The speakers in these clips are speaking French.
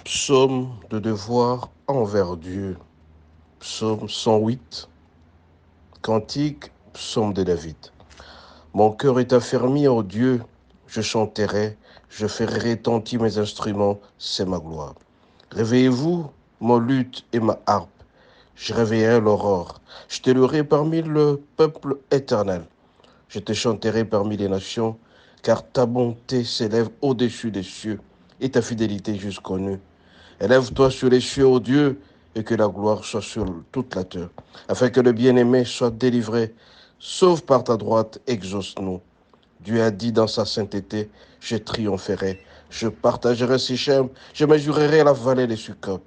Psaume de devoir envers Dieu. Psaume 108. Cantique, psaume de David. Mon cœur est affermi en Dieu, je chanterai, je ferai retentir mes instruments, c'est ma gloire. Réveillez-vous, mon luth et ma harpe, je réveillerai l'aurore, je te louerai parmi le peuple éternel, je te chanterai parmi les nations, car ta bonté s'élève au-dessus des cieux et ta fidélité jusqu'aux nues. Élève-toi sur les cieux, ô Dieu, et que la gloire soit sur toute la terre, afin que le bien-aimé soit délivré. Sauve par ta droite, exauce-nous. Dieu a dit dans sa sainteté, je triompherai, je partagerai Sichem, je mesurerai la vallée des Sukkot.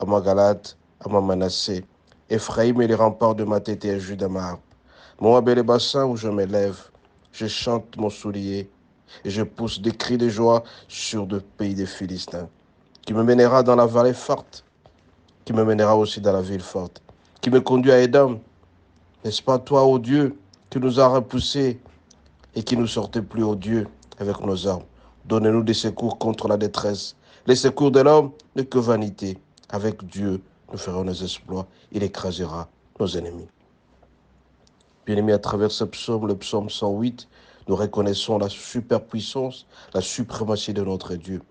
À ma Galade, à ma Manassé, Ephraïm et les remparts de ma tête et Juda ma harpe. Moab et les bassins où je m'élève, je chante mon soulier, et je pousse des cris de joie sur le pays des Philistins qui me mènera dans la vallée forte, qui me mènera aussi dans la ville forte, qui me conduit à Édom. N'est-ce pas toi, ô Dieu, qui nous a repoussés et qui nous sortait plus, ô Dieu, avec nos armes? Donnez-nous des secours contre la détresse. Les secours de l'homme n'est que vanité. Avec Dieu, nous ferons nos exploits. Il écrasera nos ennemis. Bien-aimés, à travers ce psaume, le psaume 108, nous reconnaissons la superpuissance, la suprématie de notre Dieu.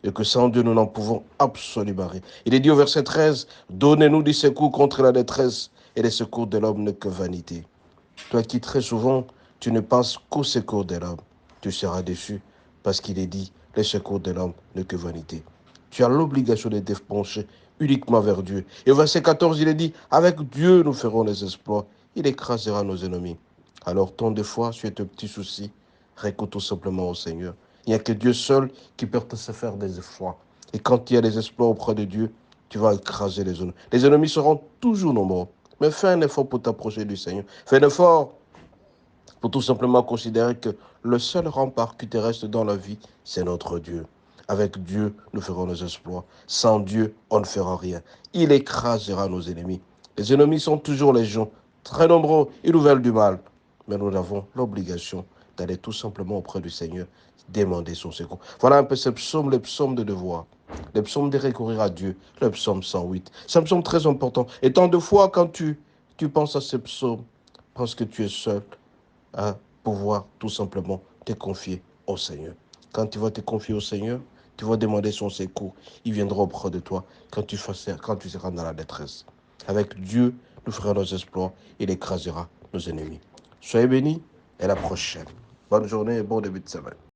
Et que sans Dieu, nous n'en pouvons absolument rien. Il est dit au verset 13, donnez-nous des secours contre la détresse, et les secours de l'homme n'est que vanité. Toi qui très souvent, tu ne penses qu'au secours de l'homme, tu seras déçu, parce qu'il est dit, les secours de l'homme n'est que vanité. Tu as l'obligation de te pencher uniquement vers Dieu. Et au verset 14, il est dit, avec Dieu, nous ferons les exploits. Il écrasera nos ennemis. Alors, ton de foi sur tes petits soucis, récoute tout simplement au Seigneur. Il n'y a que Dieu seul qui peut te faire des exploits. Et quand il y a des exploits auprès de Dieu, tu vas écraser les ennemis. Les ennemis seront toujours nombreux. Mais fais un effort pour t'approcher du Seigneur. Fais un effort pour tout simplement considérer que le seul rempart qui te reste dans la vie, c'est notre Dieu. Avec Dieu, nous ferons nos exploits. Sans Dieu, on ne fera rien. Il écrasera nos ennemis. Les ennemis sont toujours les gens, très nombreux, ils nous veulent du mal. Mais nous avons l'obligation d'aller tout simplement auprès du Seigneur, demander son secours. Voilà un peu ce psaume, le psaume de devoir. Le psaume de recourir à Dieu, le psaume 108. C'est un psaume très important. Et tant de fois, quand tu penses à ce psaume, pense que tu es seul à pouvoir tout simplement te confier au Seigneur. Quand tu vas te confier au Seigneur, tu vas demander son secours. Il viendra auprès de toi quand tu seras dans la détresse. Avec Dieu, nous ferons nos exploits. Il écrasera nos ennemis. Soyez bénis et à la prochaine. Bonne journée et bon début de semaine.